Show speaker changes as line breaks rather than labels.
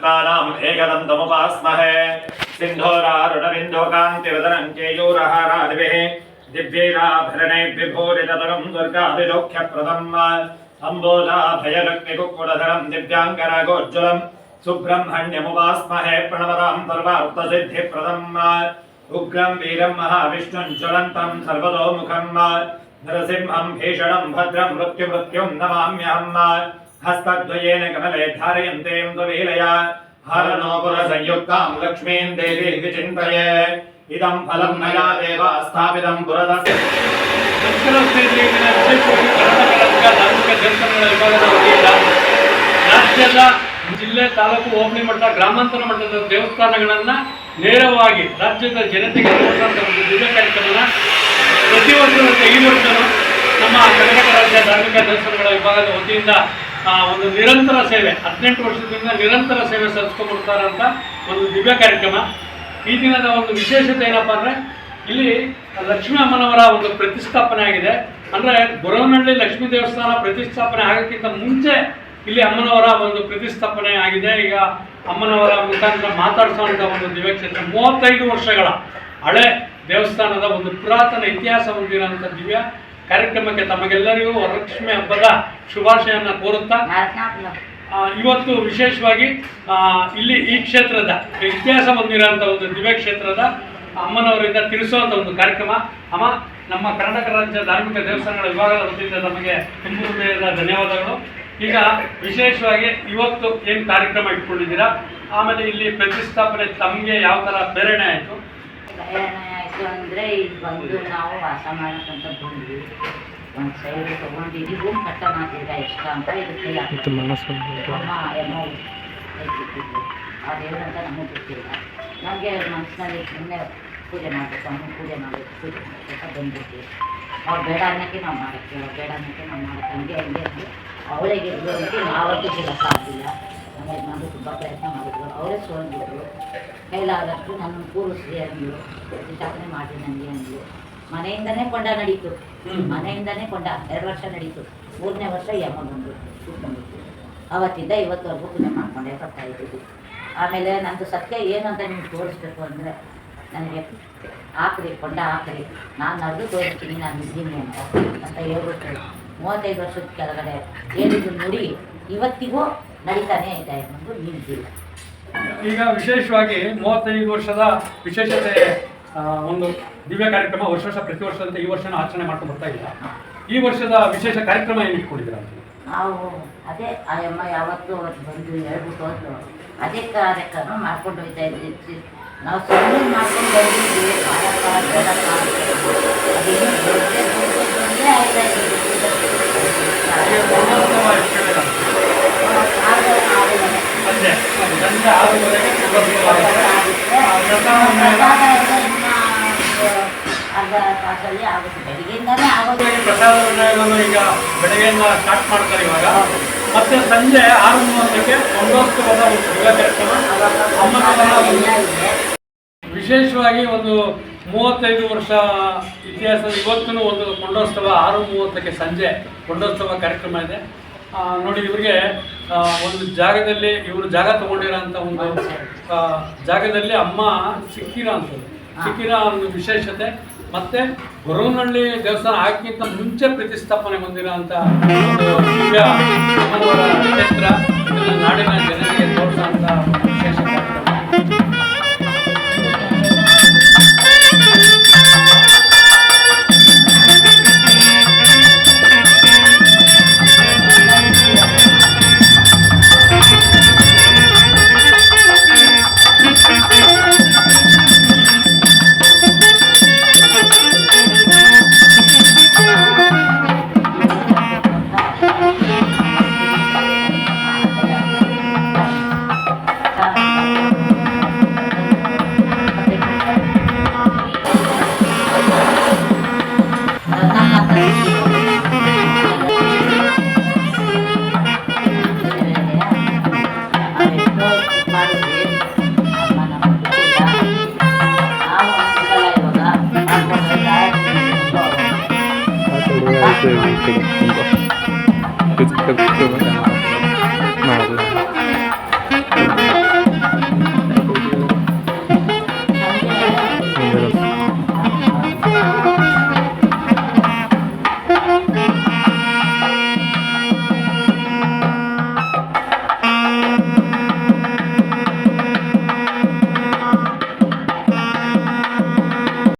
भक्तानाम् एकदन्तमुपास्महे सिन्धूरारुणबिन्दुकान्तिवदनं केयूरहारादिभिः दिव्यैराभरणैः विभूषिततनुं दुर्गाभिलोक्यप्रदम् अम्बोजाभयलक्ष्मिकुक्कुटधरं दिव्याङ्गरागोज्ज्वलं सुब्रह्मण्यमुपास्महे प्रणवतां सर्वार्थसिद्धिप्रदम् उग्रं वीरं महाविष्णुं ज्वलन्तं सर्वतोमुखं नरसिंहं भीषणं भद्रं मृत्युं नमाम्यहम् हस्तद्वयेन कमले धारयन्तीं त्वलीलया हारनोपुरसंयुक्तां लक्ष्मीं देवीं विचिन्तये इदं फलं मया देव स्थापितं पुरतः
ರಾಜ್ಯದ ಜಿಲ್ಲೆ ತಾಲೂಕು ಹೋಬಳಿ ಮಟ್ಟ ಗ್ರಾಮಾಂತರ ಮಟ್ಟದ ದೇವಸ್ಥಾನಗಳನ್ನು ನೇರವಾಗಿ ರಾಜ್ಯದ ಜನತೆಗೆ ತೋರಿಸುವಂಥ ಒಂದು ದಿವ್ಯ ಕಾರ್ಯಕ್ರಮನ ಪ್ರತಿ ವರ್ಷದಂತೆ ಈ ವರ್ಷವೂ ನಮ್ಮ ಕರ್ನಾಟಕ ರಾಜ್ಯ ಧಾರ್ಮಿಕ ದೇವಸ್ಥಾನಗಳ ವಿಭಾಗದ ವತಿಯಿಂದ ಒಂದು ನಿರಂತರ ಸೇವೆ 18 ವರ್ಷದಿಂದ ನಿರಂತರ ಸೇವೆ ಸಲ್ಲಿಸ್ಕೊಂಡ್ಬಿಡ್ತಾರಂತ ಒಂದು ದಿವ್ಯ ಕಾರ್ಯಕ್ರಮ. ಈ ದಿನದ ಒಂದು ವಿಶೇಷತೆ ಏನಪ್ಪ ಅಂದರೆ ಇಲ್ಲಿ ಲಕ್ಷ್ಮೀ ಅಮ್ಮನವರ ಒಂದು ಪ್ರತಿಷ್ಠಾಪನೆ ಆಗಿದೆ. ಅಂದರೆ ಗೊರವನಹಳ್ಳಿ ಲಕ್ಷ್ಮೀ ದೇವಸ್ಥಾನ ಪ್ರತಿಷ್ಠಾಪನೆ ಆಗೋಕ್ಕಿಂತ ಮುಂಚೆ ಇಲ್ಲಿ ಅಮ್ಮನವರ ಒಂದು ಪ್ರತಿಷ್ಠಾಪನೆ ಆಗಿದೆ. ಈಗ ಅಮ್ಮನವರ ಮುಖಾಂತರ ಮಾತಾಡಿಸುವಂಥ ಒಂದು ದಿವ್ಯಕ್ಷೇತ್ರ 35 ವರ್ಷಗಳ ಹಳೆ ದೇವಸ್ಥಾನದ ಒಂದು ಪುರಾತನ ಇತಿಹಾಸ ಹೊಂದಿರುವಂಥ ದಿವ್ಯ ಕಾರ್ಯಕ್ರಮಕ್ಕೆ ತಮಗೆಲ್ಲರಿಗೂ ವರಲಕ್ಷ್ಮಿ ಹಬ್ಬದ ಶುಭಾಶಯವನ್ನು ಕೋರುತ್ತಾ ಇವತ್ತು ವಿಶೇಷವಾಗಿ ಇಲ್ಲಿ ಈ ಕ್ಷೇತ್ರದ ಇತಿಹಾಸ ಹೊಂದಿರುವಂಥ ಒಂದು ದಿವ್ಯ ಕ್ಷೇತ್ರದ ಅಮ್ಮನವರಿಂದ ತಿಳಿಸುವಂಥ ಒಂದು ಕಾರ್ಯಕ್ರಮ. ಅಮ್ಮ, ನಮ್ಮ ಕರ್ನಾಟಕ ರಾಜ್ಯ ಧಾರ್ಮಿಕ ದೇವಸ್ಥಾನಗಳ ವಿಭಾಗದ ವತಿಯಿಂದ ನಮಗೆ ತುಂಬ ಹೃದಯದ ಧನ್ಯವಾದಗಳು. ಈಗ ವಿಶೇಷವಾಗಿ ಇವತ್ತು ಏನು ಕಾರ್ಯಕ್ರಮ ಇಟ್ಕೊಂಡಿದ್ದೀರಾ, ಆಮೇಲೆ ಇಲ್ಲಿ ಪ್ರತಿಷ್ಠಾಪನೆ ತಮಗೆ ಯಾವ ಥರ ಪ್ರೇರಣೆ ಆಯಿತು?
ಅಂದರೆ ಇಲ್ಲಿ ಬಂದು ನಾವು ವಾಸ ಮಾಡೋಕ್ಕಂತ ಬಂದ್ವಿ. ಒಂದು ಸೈಡ್ ತೊಗೊಂಡಿದ್ವಿ, ರೂಮ್ ಕಟ್ಟೋಣ ಅಂತಿದ್ದ ಇಷ್ಟ ಅಂತ ಇದಕ್ಕೆ ಅಮ್ಮ ಏನೋ ಹೇಳ್ತಿದ್ವಿ. ಅದೇನಂತ ನಮಗೆ ಗೊತ್ತಿಲ್ಲ. ನಮಗೆ ಮನಸ್ಸಿನಲ್ಲಿ ಸುಮ್ಮನೆ ಪೂಜೆ ಮಾಡಬೇಕು, ಅಮ್ಮ ಪೂಜೆ ಮಾಡಬೇಕು, ಪೂಜೆ ಮಾಡಬೇಕು ಬಂದ್ಬಿಟ್ಟು ಅವ್ರು ಬೇಡ ಅನ್ನೋಕ್ಕೆ ನಾವು ಮಾಡೋಕ್ಕೆ, ಬೇಡ ಅನ್ನೋಕ್ಕೆ ನಾವು ಮಾಡೋಕ್ಕೆ ಹಂಗೆ ಹಂಗೆ ಅಂದರೆ ಅವಳಿಗೆ ಇರೋದಕ್ಕೆ ನಾವತ್ತೂ ಕೆಲಸ ಆಗಿಲ್ಲ. ಆಮೇಲೆ ನಾನು ತುಂಬ ಪ್ರಯತ್ನ ಮಾಡಿದ್ರು, ಅವರೇ ಸೋಲ್ಬಿಟ್ರು. ಕೈಲಾದಷ್ಟು ನನ್ನ ಕೂರಿಸ್ರಿ ಅಂದರು, ಪ್ರತಿಷ್ಠಾಪನೆ ಮಾಡಿ ನನಗೆ ಅಂದರು. ಮನೆಯಿಂದನೇ ಕೊಂಡ ನಡೀತು, ಮನೆಯಿಂದನೇ ಕೊಂಡ 2 ವರ್ಷ ನಡೀತು. 3ನೇ ವರ್ಷ ಈ ಅಮ್ಮ ಬಂದು ಕೂತ್ಕೊಂಡಿತ್ತು. ಅವತ್ತಿಂದ ಇವತ್ತವರೆಗೂ ಪೂಜೆ ಮಾಡ್ಕೊಂಡೇ ಬರ್ತಾ ಇದ್ದೀವಿ. ಆಮೇಲೆ ನಂದು ಸತ್ಯ ಏನು ಅಂತ ನಿಮ್ಗೆ ತೋರಿಸ್ಬೇಕು ಅಂದರೆ ನನಗೆ ಹಾಕ್ರಿ, ಕೊಂಡ ಹಾಕ್ರಿ, ನಾನು ನಡೆದು ತೋರಿಸ್ತೀನಿ ನಾನು ಇದ್ದೀನಿ ಅಂತ ಹೇಳ್ಬಿಟ್ಟು 35 ವರ್ಷದ ಕೆಳಗಡೆ ಏನಿದ್ರು ನುಡಿ ಇವತ್ತಿಗೂ ನಡೀತಾನೆ ಇದೆ ಅನ್ನೋದು ನಿಂತಿಲ್ಲ.
ಈಗ ವಿಶೇಷವಾಗಿ 35 ವರ್ಷದ ವಿಶೇಷತೆ ಒಂದು ದಿವ್ಯ ಕಾರ್ಯಕ್ರಮ ವರ್ಷ ಪ್ರತಿ ವರ್ಷದಂತೆ ಈ ವರ್ಷನೂ ಆಚರಣೆ ಮಾಡ್ಕೊಂಡು ಬರ್ತಾ ಇಲ್ಲ. ಈ ವರ್ಷದ ವಿಶೇಷ ಕಾರ್ಯಕ್ರಮ ಏನು ಇಟ್ಕೊಂಡಿದ್ದೀರಾ?
ನಾವು ಅದೇ ಆ ಅಮ್ಮ ಯಾವತ್ತೂ ಅವತ್ತು ಬಂದು ಹೇಳ್ಬಿಟ್ಟು ಹೋದ್ರು, ಅದೇ ಕಾರ್ಯಕ್ರಮ ಮಾಡ್ಕೊಂಡು ಹೋಗ್ತಾ ಇದ್ವಿ. ನಾವು ಸುಮ್ಮನೆ ಮಾಡ್ಕೊಂಡು ಬಂದಿದ್ವಿ, ಮಾಡಕ್ಕ ಬೇಡಕ್ಕ ಅದೇನು ಬಂದರೆ ಆಯ್ತಾ ಇದ್ದೀವಿ. ಅರ್ಧ ತಾಸಲ್ಲಿ ಆಗುತ್ತೆ, ಬೆಳಿಗ್ಗೆಯಿಂದಲೇ ಆಗೋದು.
ಪ್ರಸಾದ ವಿನಿಯೋಗವನ್ನು ಈಗ ಬೆಳಗ್ಗೆಯಿಂದ ಸ್ಟಾರ್ಟ್ ಮಾಡ್ತಾರೆ. ಇವಾಗ ಮತ್ತೆ ಸಂಜೆ 6:30ಕ್ಕೆ ಕೊಂಡೋತ್ಸವದ ಒಂದು ದಿವ್ಯ ಕಾರ್ಯಕ್ರಮ ವಿಶೇಷವಾಗಿ ಒಂದು 35 ವರ್ಷ ಇತಿಹಾಸದ ಇವತ್ತೂ ಒಂದು ಕೊಂಡೋತ್ಸವ 6:30ಕ್ಕೆ ಸಂಜೆ ಕೊಂಡೋತ್ಸವ ಕಾರ್ಯಕ್ರಮ ಇದೆ. ನೋಡಿ, ಇವರಿಗೆ ಒಂದು ಜಾಗದಲ್ಲಿ ಇವರು ಜಾಗ ತಗೊಂಡಿರೋಂಥ ಒಂದು ಜಾಗದಲ್ಲಿ ಅಮ್ಮ ಸಿಕ್ಕಿರೋ ಅಂಥದ್ದು, ಸಿಕ್ಕಿರೋ ಒಂದು ವಿಶೇಷತೆ. ಮತ್ತು ಗೊರವನಹಳ್ಳಿ ದೇವಸ್ಥಾನ ಆಗಕ್ಕಿಂತ ಮುಂಚೆ ಪ್ರತಿಷ್ಠಾಪನೆ ಹೊಂದಿರೋಂಥ ಒಂದು ದಿವ್ಯ ಅಮ್ಮನವರ ಕ್ಷೇತ್ರ ನಾಡಿನ ಜನರಿಗೆ ತೋರಿಸೋಂಥ ವಿಶೇಷ ಕಾರ್ಯಕ್ರಮ.
Cái